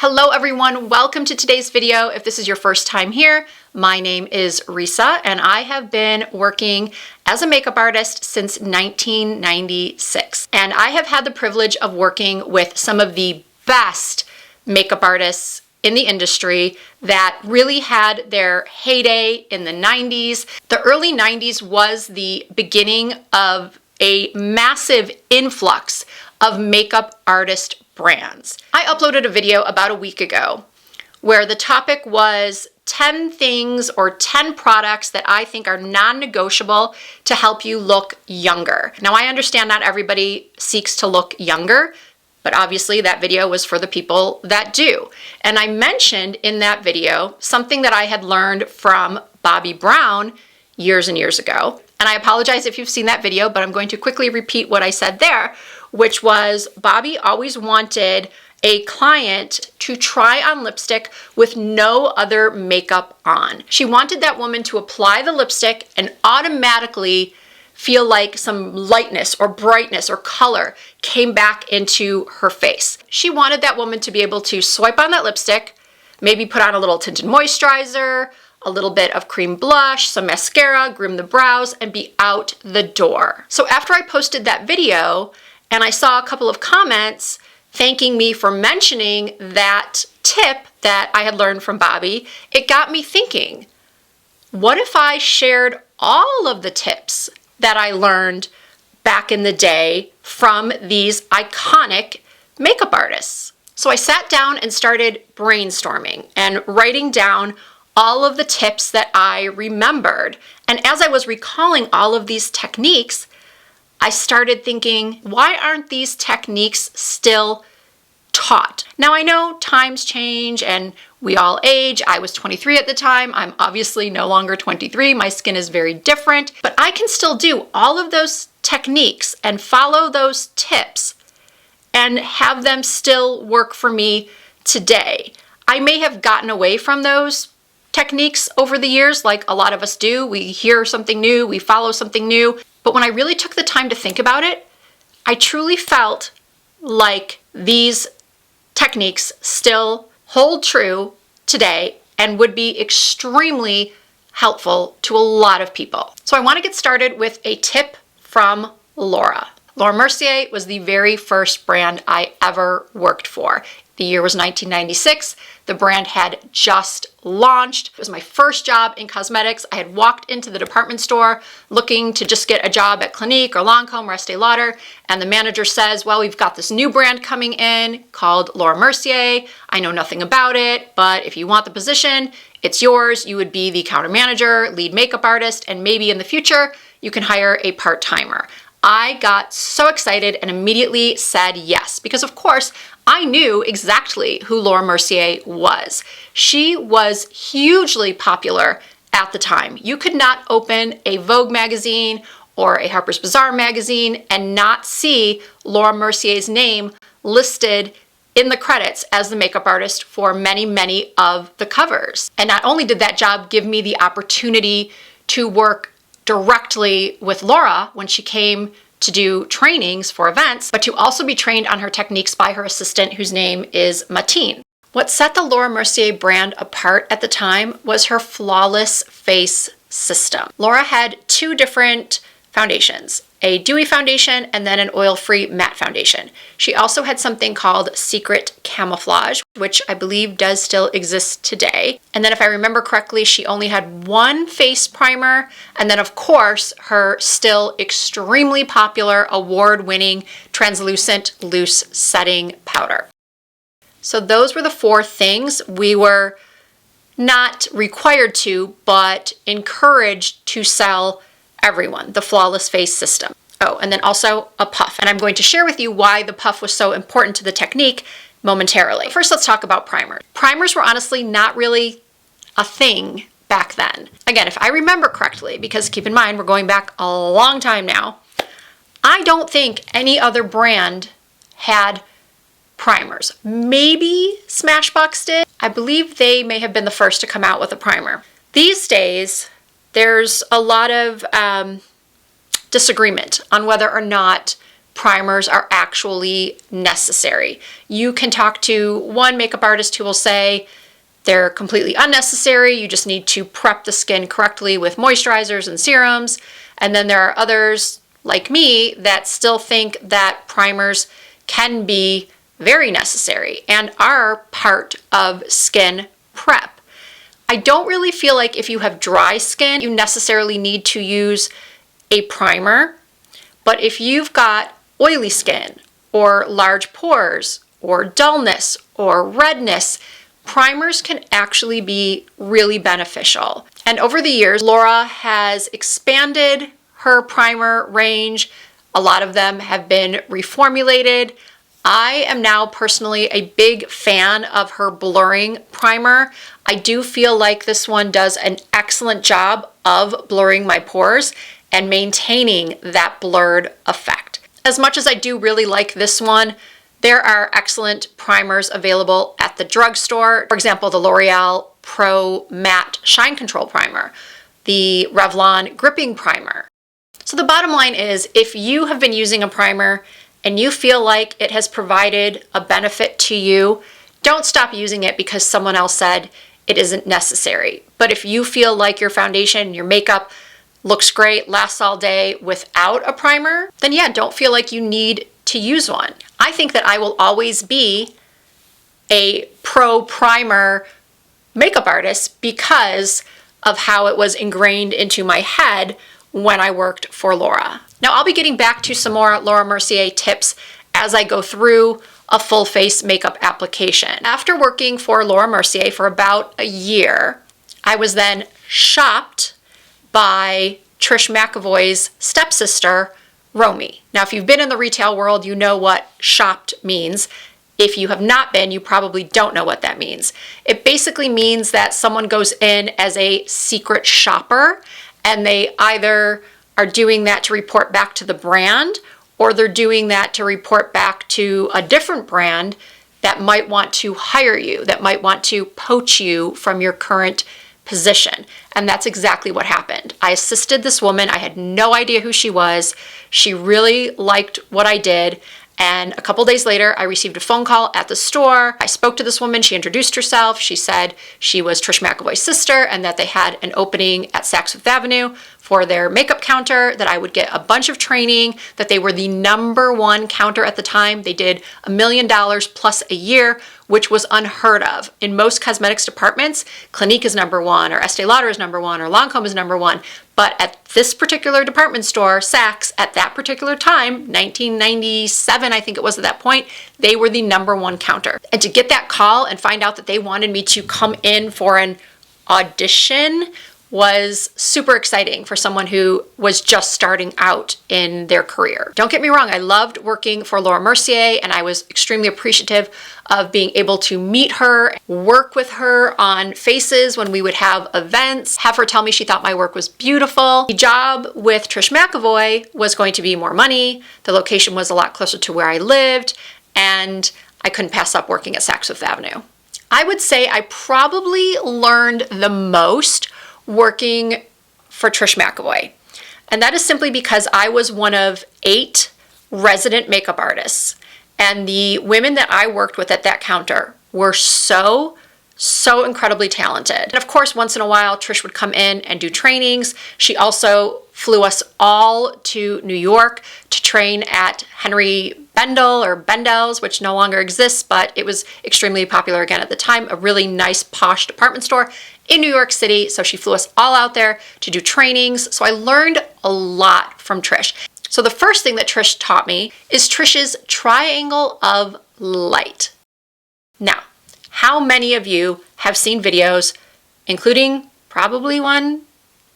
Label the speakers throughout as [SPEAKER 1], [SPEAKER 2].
[SPEAKER 1] Hello everyone, welcome to today's video. If this is your first time here, my name is Risa and I have been working as a makeup artist since 1996. And I have had the privilege of working with some of the best makeup artists in the industry that really had their heyday in the 90s. The early 90s was the beginning of a massive influx of makeup artist brands. I uploaded a video about a week ago where the topic was 10 things or 10 products that I think are non-negotiable to help you look younger. Now I understand not everybody seeks to look younger, but obviously that video was for the people that do. And I mentioned in that video something that I had learned from Bobbi Brown years and years ago. And I apologize if you've seen that video, but I'm going to quickly repeat what I said there, which was Bobbi always wanted a client to try on lipstick with no other makeup on. She wanted that woman to apply the lipstick and automatically feel like some lightness or brightness or color came back into her face. She wanted that woman to be able to swipe on that lipstick, maybe put on a little tinted moisturizer, a little bit of cream blush, some mascara, groom the brows, and be out the door. So after I posted that video and I saw a couple of comments thanking me for mentioning that tip that I had learned from Bobbi, it got me thinking, what if I shared all of the tips that I learned back in the day from these iconic makeup artists? So I sat down and started brainstorming and writing down all of the tips that I remembered. And as I was recalling all of these techniques, I started thinking, why aren't these techniques still taught? Now I know times change and we all age. I was 23 at the time. I'm obviously no longer 23. My skin is very different, but I can still do all of those techniques and follow those tips and have them still work for me today. I may have gotten away from those techniques over the years, like a lot of us do. We hear something new, we follow something new. But when I really took the time to think about it, I truly felt like these techniques still hold true today and would be extremely helpful to a lot of people. So I want to get started with a tip from Laura. Laura Mercier was the very first brand I ever worked for. The year was 1996. The brand had just launched. It was my first job in cosmetics. I had walked into the department store looking to just get a job at Clinique or Lancome or Estee Lauder, and the manager says, well, we've got this new brand coming in called Laura Mercier. I know nothing about it, but if you want the position, it's yours. You would be the counter manager, lead makeup artist, and maybe in the future, you can hire a part-timer. I got so excited and immediately said yes, because of course, I knew exactly who Laura Mercier was. She was hugely popular at the time. You could not open a Vogue magazine or a Harper's Bazaar magazine and not see Laura Mercier's name listed in the credits as the makeup artist for many, many of the covers. And not only did that job give me the opportunity to work directly with Laura when she came to do trainings for events, but to also be trained on her techniques by her assistant, whose name is Matine. What set the Laura Mercier brand apart at the time was her flawless face system. Laura had two different foundations, a dewy foundation and then an oil-free matte foundation. She also had something called Secret Camouflage, which I believe does still exist today. And then if I remember correctly, she only had one face primer, and then of course her still extremely popular award-winning translucent loose setting powder. So those were the four things we were not required to, but encouraged to sell everyone, the flawless face system. Oh, and then also a puff. And I'm going to share with you why the puff was so important to the technique momentarily. First, let's talk about primers. Primers were honestly not really a thing back then. Again, if I remember correctly, because keep in mind, we're going back a long time now, I don't think any other brand had primers. Maybe Smashbox did. I believe they may have been the first to come out with a primer. These days, there's a lot of disagreement on whether or not primers are actually necessary. You can talk to one makeup artist who will say they're completely unnecessary. You just need to prep the skin correctly with moisturizers and serums. And then there are others like me that still think that primers can be very necessary and are part of skin prep. I don't really feel like if you have dry skin, you necessarily need to use a primer. But if you've got oily skin or large pores or dullness or redness, primers can actually be really beneficial. And over the years, Laura has expanded her primer range. A lot of them have been reformulated. I am now personally a big fan of her blurring primer. I do feel like this one does an excellent job of blurring my pores and maintaining that blurred effect. As much as I do really like this one, there are excellent primers available at the drugstore. For example, the L'Oreal Pro Matte Shine Control Primer, the Revlon Gripping Primer. So the bottom line is, if you have been using a primer and you feel like it has provided a benefit to you, don't stop using it because someone else said it isn't necessary. But if you feel like your foundation, your makeup looks great, lasts all day without a primer, then yeah, don't feel like you need to use one. I think that I will always be a pro primer makeup artist because of how it was ingrained into my head when I worked for Laura. Now I'll be getting back to some more Laura Mercier tips as I go through a full face makeup application. After working for Laura Mercier for about a year, I was then shopped by Trish McEvoy's stepsister, Romy. Now, if you've been in the retail world, you know what shopped means. If you have not been, you probably don't know what that means. It basically means that someone goes in as a secret shopper and they either are doing that to report back to the brand or they're doing that to report back to a different brand that might want to hire you, that might want to poach you from your current position. And that's exactly what happened. I assisted this woman. I had no idea who she was. She really liked what I did. And a couple days later, I received a phone call at the store. I spoke to this woman. She introduced herself. She said she was Trish McEvoy's sister and that they had an opening at Saks Fifth Avenue for their makeup counter, that I would get a bunch of training, that they were the #1 counter at the time. They did $1 million plus a year, which was unheard of. In most cosmetics departments, Clinique is #1 or Estee Lauder is #1 or Lancome is #1. But at this particular department store, Saks, at that particular time, 1997, I think it was at that point, they were the #1 counter. And to get that call and find out that they wanted me to come in for an audition was super exciting for someone who was just starting out in their career. Don't get me wrong, I loved working for Laura Mercier and I was extremely appreciative of being able to meet her, work with her on faces when we would have events, have her tell me she thought my work was beautiful. The job with Trish McEvoy was going to be more money, the location was a lot closer to where I lived, and I couldn't pass up working at Saks Fifth Avenue. I would say I probably learned the most working for Trish McEvoy. And that is simply because I was one of 8 resident makeup artists. And the women that I worked with at that counter were so incredibly talented. And of course, once in a while, Trish would come in and do trainings. She also flew us all to New York to train at Henry Bendel or Bendel's, which no longer exists, but it was extremely popular again at the time, a really nice posh department store in New York City. So she flew us all out there to do trainings. So I learned a lot from Trish. So the first thing that Trish taught me is Trish's triangle of light. Now, how many of you have seen videos, including probably one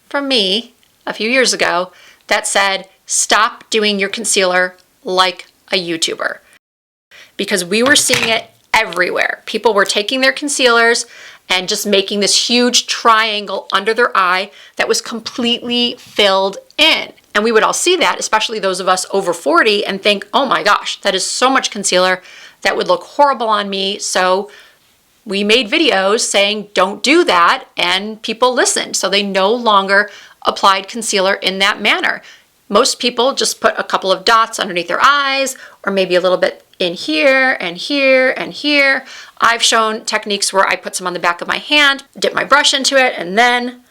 [SPEAKER 1] from me a few years ago, that said, stop doing your concealer like a YouTuber? Because we were seeing it everywhere. People were taking their concealers and just making this huge triangle under their eye that was completely filled in. And we would all see that, especially those of us over 40, and think, oh my gosh, that is so much concealer. That would look horrible on me. So we made videos saying, don't do that, and people listened. So they no longer applied concealer in that manner. Most people just put a couple of dots underneath their eyes, or maybe a little bit in here and here and here. I've shown techniques where I put some on the back of my hand, dip my brush into it, and then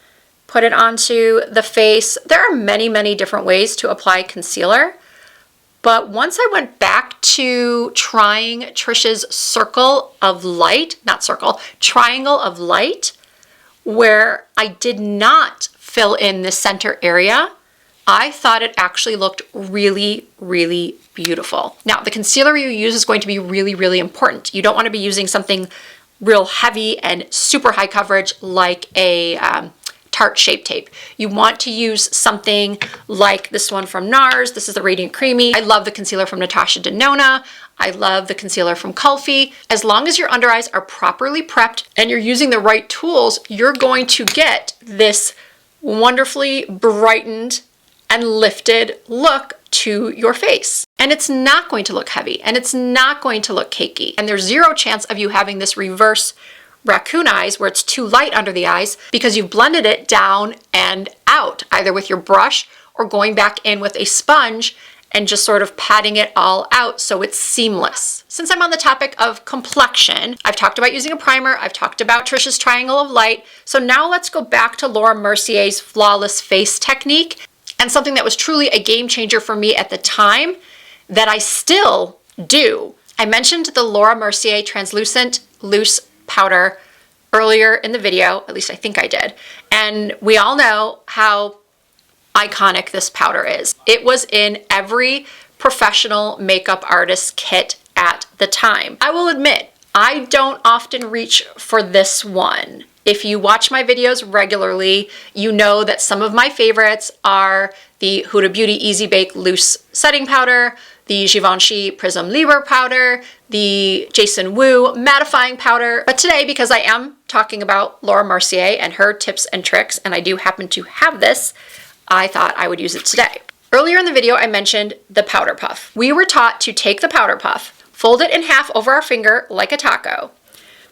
[SPEAKER 1] put it onto the face. There are many, many different ways to apply concealer. But once I went back to trying Trish's circle of light, triangle of light, where I did not fill in the center area, I thought it actually looked really, really beautiful. Now, the concealer you use is going to be really, really important. You don't want to be using something real heavy and super high coverage like a Tarte Shape Tape. You want to use something like this one from NARS. This is the Radiant Creamy. I love the concealer from Natasha Denona. I love the concealer from Kulfi. As long as your under eyes are properly prepped and you're using the right tools, you're going to get this wonderfully brightened and lifted look to your face. And it's not going to look heavy, and it's not going to look cakey. And there's zero chance of you having this reverse raccoon eyes where it's too light under the eyes because you've blended it down and out, either with your brush or going back in with a sponge and just sort of patting it all out so it's seamless. Since I'm on the topic of complexion, I've talked about using a primer, I've talked about Trish's Triangle of Light, so now let's go back to Laura Mercier's Flawless Face technique, and something that was truly a game changer for me at the time that I still do. I mentioned the Laura Mercier Translucent Loose Powder earlier in the video, at least I think I did, and we all know how iconic this powder is. It was in every professional makeup artist kit at the time. I will admit, I don't often reach for this one. If you watch my videos regularly, you know that some of my favorites are the Huda Beauty Easy Bake Loose Setting Powder, the Givenchy Prism Libre Powder, the Jason Wu Mattifying Powder. But today, because I am talking about Laura Mercier and her tips and tricks, and I do happen to have this, I thought I would use it today. Earlier in the video, I mentioned the powder puff. We were taught to take the powder puff, fold it in half over our finger like a taco,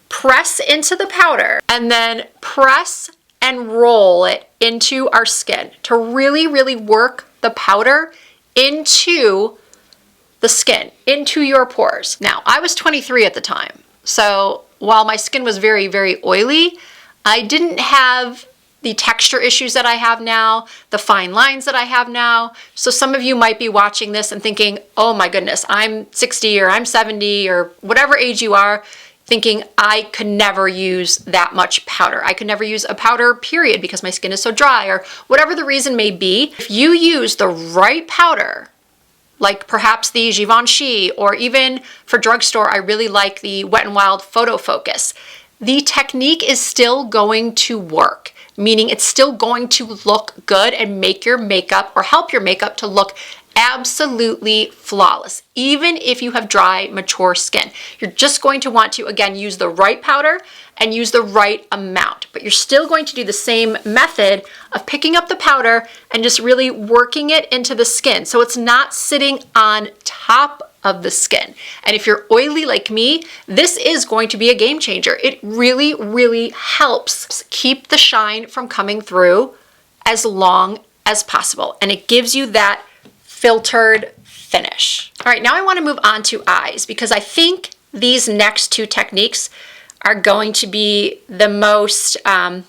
[SPEAKER 1] press into the powder, and then press and roll it into our skin to really, really work the powder into the skin, into your pores. Now, I was 23 at the time, so while my skin was very, very oily, I didn't have the texture issues that I have now, the fine lines that I have now. So some of you might be watching this and thinking, oh my goodness, I'm 60 or I'm 70 or whatever age you are, thinking I could never use that much powder. I could never use a powder, period, because my skin is so dry, or whatever the reason may be. If you use the right powder, like perhaps the Givenchy, or even for drugstore, I really like the Wet n Wild Photo Focus, the technique is still going to work, meaning it's still going to look good and make your makeup or help your makeup to look absolutely flawless, even if you have dry, mature skin. You're just going to want to, again, use the right powder and use the right amount, but you're still going to do the same method of picking up the powder and just really working it into the skin so it's not sitting on top of the skin. And if you're oily like me, this is going to be a game changer. It really, really helps keep the shine from coming through as long as possible, and it gives you that filtered finish. All right, now I want to move on to eyes because I think these next two techniques are going to be the most, or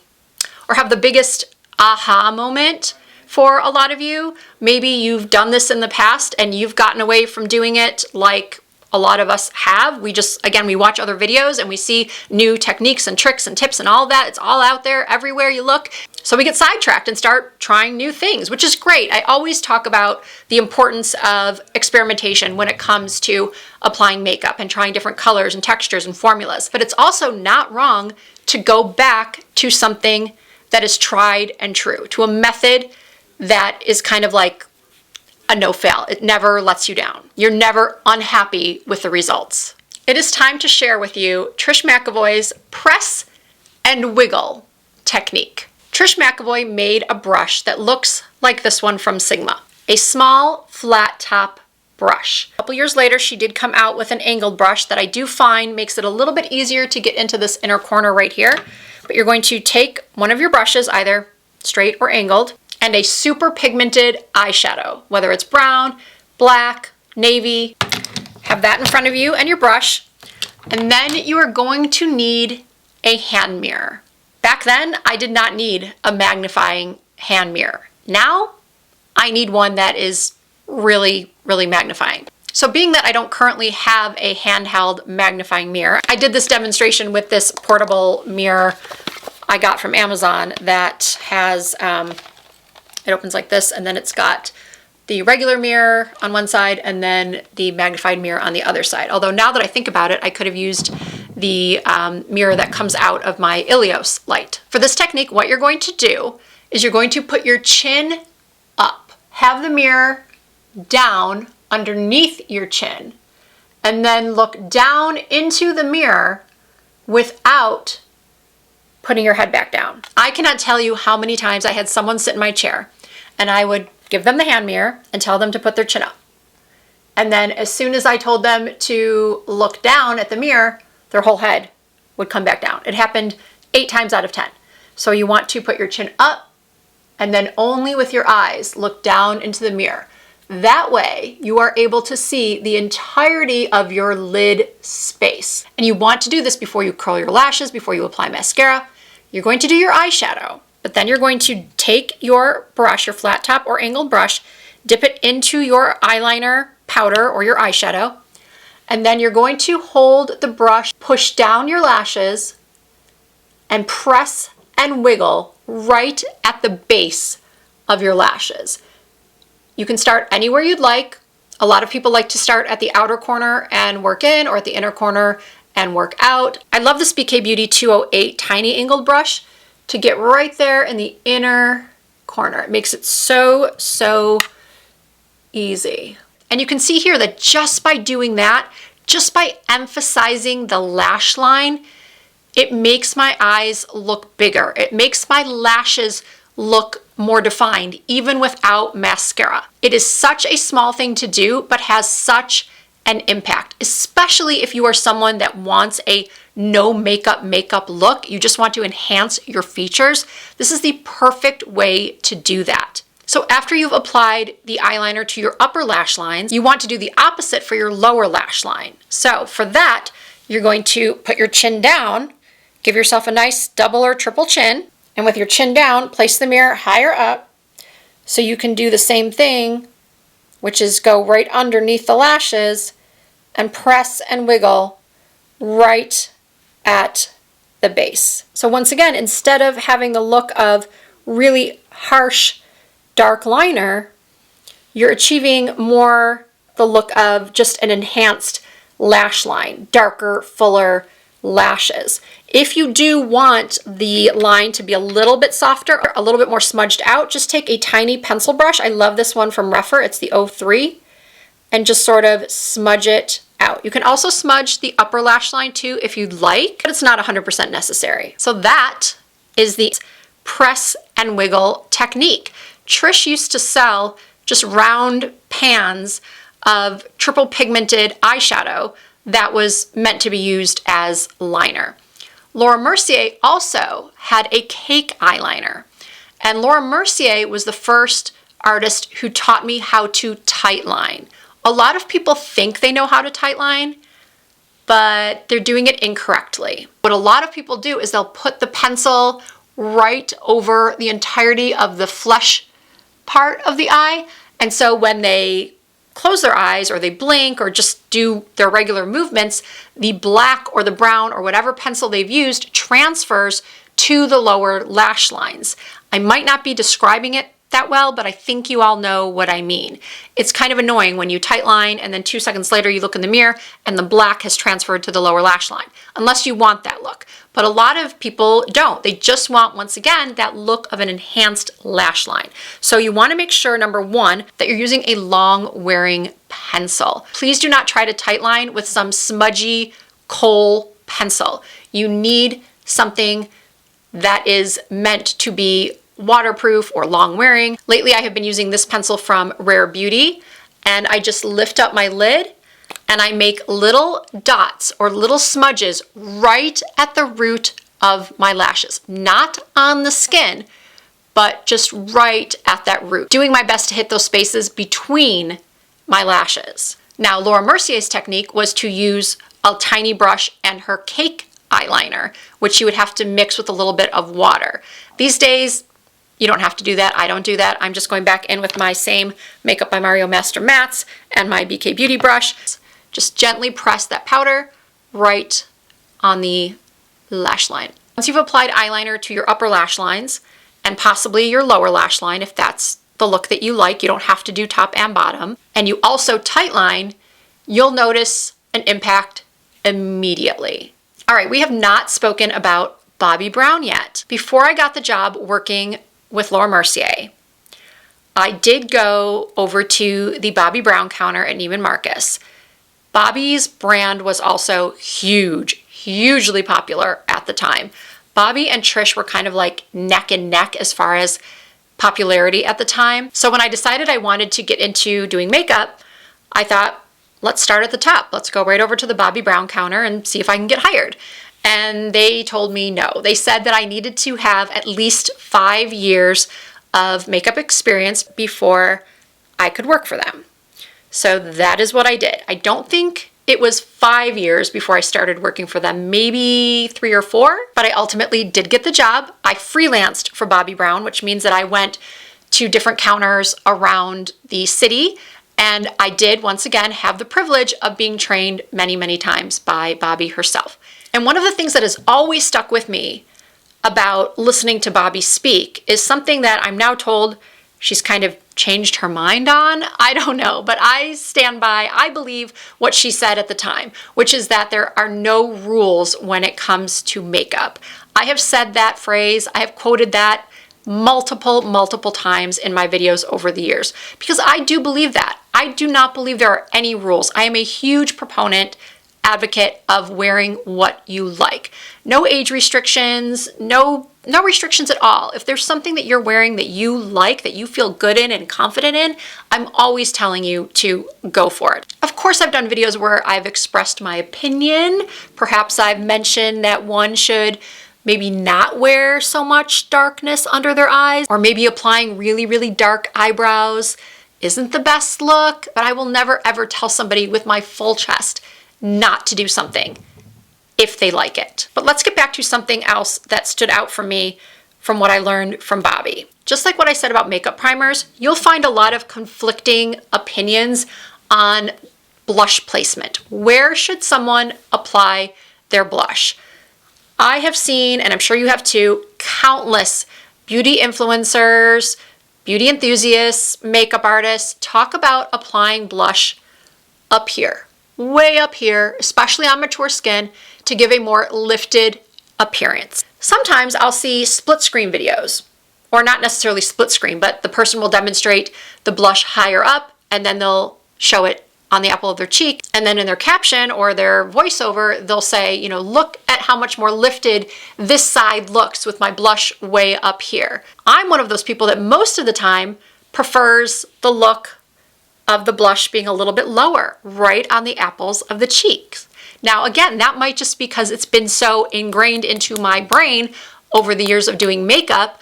[SPEAKER 1] have the biggest aha moment for a lot of you. Maybe you've done this in the past and you've gotten away from doing it like a lot of us have. We just, again, we watch other videos and we see new techniques and tricks and tips and all that. It's all out there everywhere you look. So we get sidetracked and start trying new things, which is great. I always talk about the importance of experimentation when it comes to applying makeup and trying different colors and textures and formulas. But it's also not wrong to go back to something that is tried and true, to a method that is kind of like a no-fail. It never lets you down. You're never unhappy with the results. It is time to share with you Trish McEvoy's press and wiggle technique. Trish McEvoy made a brush that looks like this one from Sigma, a small flat top brush. A couple years later, she did come out with an angled brush that I do find makes it a little bit easier to get into this inner corner right here. But you're going to take one of your brushes, either straight or angled, and a super pigmented eyeshadow, whether it's brown, black, navy. Have that in front of you and your brush. And then you are going to need a hand mirror. Back then, I did not need a magnifying hand mirror. Now, I need one that is really, really magnifying. So being that I don't currently have a handheld magnifying mirror, I did this demonstration with this portable mirror I got from Amazon that has, it opens like this, and then it's got the regular mirror on one side and then the magnified mirror on the other side. Although now that I think about it, I could have used the mirror that comes out of my Ilios light. For this technique, what you're going to do is you're going to put your chin up, have the mirror down underneath your chin, and then look down into the mirror without putting your head back down. I cannot tell you how many times I had someone sit in my chair and I would give them the hand mirror and tell them to put their chin up. And then as soon as I told them to look down at the mirror, their whole head would come back down. It happened 8 times out of 10. So you want to put your chin up and then only with your eyes look down into the mirror. That way you are able to see the entirety of your lid space. And you want to do this before you curl your lashes, before you apply mascara. You're going to do your eyeshadow, but then you're going to take your brush, your flat top or angled brush, dip it into your eyeliner powder or your eyeshadow, and then you're going to hold the brush, push down your lashes, and press and wiggle right at the base of your lashes. You can start anywhere you'd like. A lot of people like to start at the outer corner and work in, or at the inner corner and work out. I love this BK Beauty 208 tiny angled brush to get right there in the inner corner. It makes it so, so easy. And you can see here that just by doing that, just by emphasizing the lash line, it makes my eyes look bigger. It makes my lashes look more defined, even without mascara. It is such a small thing to do, but has such an impact, especially if you are someone that wants a no makeup look. You just want to enhance your features. This is the perfect way to do that. So after you've applied the eyeliner to your upper lash lines, you want to do the opposite for your lower lash line. So for that, you're going to put your chin down, give yourself a nice double or triple chin, and with your chin down, place the mirror higher up so you can do the same thing, which is go right underneath the lashes and press and wiggle right at the base. So once again, instead of having the look of really harsh dark liner, you're achieving more the look of just an enhanced lash line, darker, fuller lashes. If you do want the line to be a little bit softer, a little bit more smudged out, just take a tiny pencil brush. I love this one from Rephr. It's the 03, and just sort of smudge it out. You can also smudge the upper lash line too if you'd like, but it's not 100% necessary. So that is the press and wiggle technique. Trish used to sell just round pans of triple pigmented eyeshadow that was meant to be used as liner. Laura Mercier also had a cake eyeliner, and Laura Mercier was the first artist who taught me how to tightline. A lot of people think they know how to tightline, but they're doing it incorrectly. What a lot of people do is they'll put the pencil right over the entirety of the flesh part of the eye, and so when they close their eyes or they blink or just do their regular movements, the black or the brown or whatever pencil they've used transfers to the lower lash lines. I might not be describing it that well, but I think you all know what I mean. It's kind of annoying when you tightline and then 2 seconds later you look in the mirror and the black has transferred to the lower lash line, unless you want that look. But a lot of people don't. They just want, once again, that look of an enhanced lash line. So you want to make sure, number one, that you're using a long wearing pencil. Please do not try to tightline with some smudgy kohl pencil. You need something that is meant to be waterproof or long wearing. Lately I have been using this pencil from Rare Beauty, and I just lift up my lid and I make little dots or little smudges right at the root of my lashes, not on the skin, but just right at that root, doing my best to hit those spaces between my lashes. Now, Laura Mercier's technique was to use a tiny brush and her cake eyeliner, which you would have to mix with a little bit of water. These days, you don't have to do that. I don't do that. I'm just going back in with my same Makeup by Mario Master Mattes and my BK Beauty brush. Just gently press that powder right on the lash line. Once you've applied eyeliner to your upper lash lines and possibly your lower lash line, if that's the look that you like, you don't have to do top and bottom, and you also tightline, you'll notice an impact immediately. All right, we have not spoken about Bobbi Brown yet. Before I got the job working with Laura Mercier, I did go over to the Bobbi Brown counter at Neiman Marcus. Bobbi's brand was also hugely popular at the time. Bobbi and Trish were kind of like neck and neck as far as popularity at the time. So when I decided I wanted to get into doing makeup, I thought, let's start at the top. Let's go right over to the Bobbi Brown counter and see if I can get hired. And they told me no. They said that I needed to have at least 5 years of makeup experience before I could work for them. So that is what I did. I don't think it was 5 years before I started working for them, maybe 3 or 4, but I ultimately did get the job. I freelanced for Bobbi Brown, which means that I went to different counters around the city, and I did once again have the privilege of being trained many times by Bobbi herself. And one of the things that has always stuck with me about listening to Bobbi speak is something that I'm now told she's kind of changed her mind on. I don't know, but I stand by, I believe what she said at the time, which is that there are no rules when it comes to makeup. I have said that phrase, I have quoted that multiple times in my videos over the years, because I do believe that. I do not believe there are any rules. I am a huge proponent, advocate of wearing what you like. No age restrictions, no restrictions at all. If there's something that you're wearing that you like, that you feel good in and confident in, I'm always telling you to go for it. Of course, I've done videos where I've expressed my opinion. Perhaps I've mentioned that one should maybe not wear so much darkness under their eyes, or maybe applying really dark eyebrows isn't the best look, but I will never ever tell somebody with my full chest not to do something if they like it. But let's get back to something else that stood out for me from what I learned from Bobbi. Just like what I said about makeup primers, you'll find a lot of conflicting opinions on blush placement. Where should someone apply their blush? I have seen, and I'm sure you have too, countless beauty influencers, beauty enthusiasts, makeup artists talk about applying blush up here, way up here, especially on mature skin, to give a more lifted appearance. Sometimes I'll see split screen videos, or not necessarily split screen, but the person will demonstrate the blush higher up and then they'll show it on the apple of their cheek. And then in their caption or their voiceover, they'll say, you know, look at how much more lifted this side looks with my blush way up here. I'm one of those people that most of the time prefers the look of the blush being a little bit lower, right on the apples of the cheeks. Now, again, that might just because it's been so ingrained into my brain over the years of doing makeup,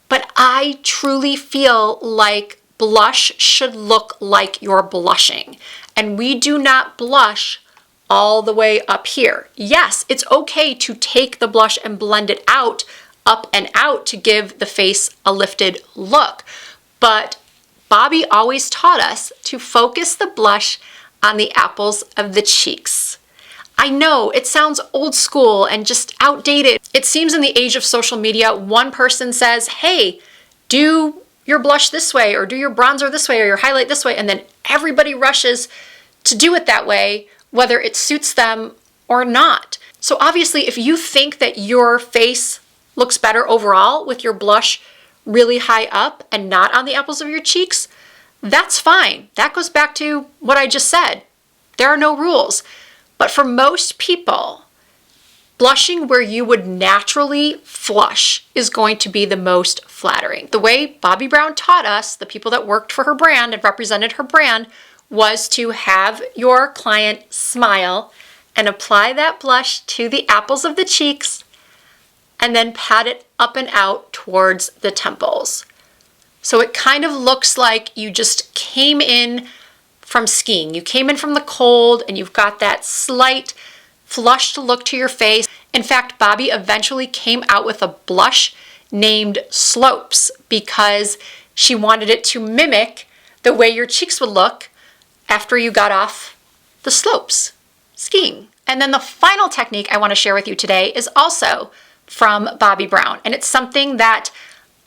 [SPEAKER 1] but I truly feel like blush should look like you're blushing. And we do not blush all the way up here. Yes, it's okay to take the blush and blend it out, up and out, to give the face a lifted look. But Bobbi always taught us to focus the blush on the apples of the cheeks. I know it sounds old school and just outdated. It seems in the age of social media, one person says, hey, do your blush this way, or do your bronzer this way, or your highlight this way, and then everybody rushes to do it that way, whether it suits them or not. So obviously, if you think that your face looks better overall with your blush really high up and not on the apples of your cheeks, that's fine. That goes back to what I just said. There are no rules. But for most people, blushing where you would naturally flush is going to be the most flattering. The way Bobbi Brown taught us, the people that worked for her brand and represented her brand, was to have your client smile and apply that blush to the apples of the cheeks and then pat it up and out towards the temples. So it kind of looks like you just came in from skiing. You came in from the cold and you've got that slight flushed look to your face. In fact, Bobbi eventually came out with a blush named Slopes because she wanted it to mimic the way your cheeks would look after you got off the slopes skiing. And then the final technique I want to share with you today is also from Bobbi Brown. And it's something that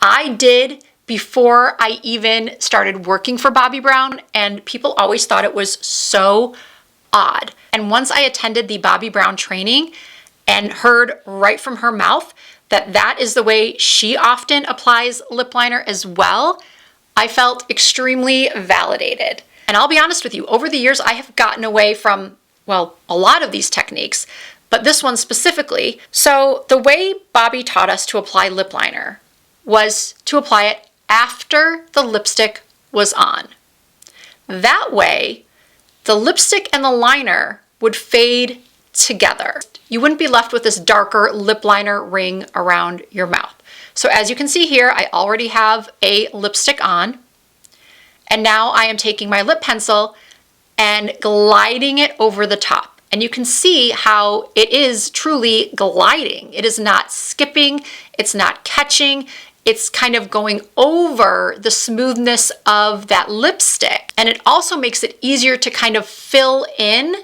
[SPEAKER 1] I did before I even started working for Bobbi Brown, and people always thought it was so odd. And once I attended the Bobbi Brown training and heard right from her mouth that that is the way she often applies lip liner as well, I felt extremely validated. And I'll be honest with you, over the years I have gotten away from, well, a lot of these techniques, but this one specifically. So the way Bobbi taught us to apply lip liner was to apply it after the lipstick was on. That way, the lipstick and the liner would fade together. You wouldn't be left with this darker lip liner ring around your mouth. So as you can see here, I already have a lipstick on, and now I am taking my lip pencil and gliding it over the top. And you can see how it is truly gliding. It is not skipping, it's not catching, it's kind of going over the smoothness of that lipstick. And it also makes it easier to kind of fill in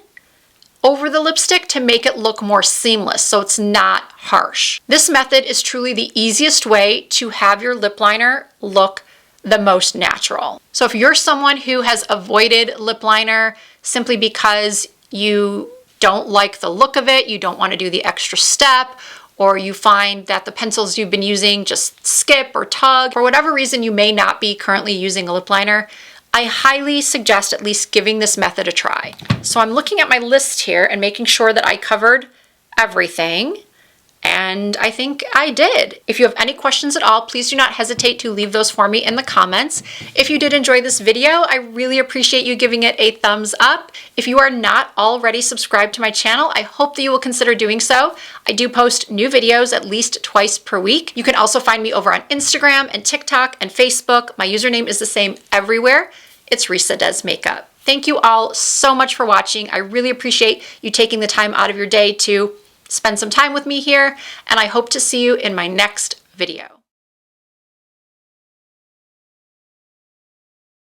[SPEAKER 1] over the lipstick to make it look more seamless, so it's not harsh. This method is truly the easiest way to have your lip liner look the most natural. So if you're someone who has avoided lip liner simply because you don't like the look of it, you don't want to do the extra step, or you find that the pencils you've been using just skip or tug, for whatever reason you may not be currently using a lip liner, I highly suggest at least giving this method a try. So I'm looking at my list here and making sure that I covered everything, and I think I did. If you have any questions at all, please do not hesitate to leave those for me in the comments. If you did enjoy this video, I really appreciate you giving it a thumbs up. If you are not already subscribed to my channel, I hope that you will consider doing so. I do post new videos at least twice per week. You can also find me over on Instagram and TikTok and Facebook. My username is the same everywhere. It's Risa Does Makeup. Thank you all so much for watching. I really appreciate you taking the time out of your day to spend some time with me here, and I hope to see you in my next video.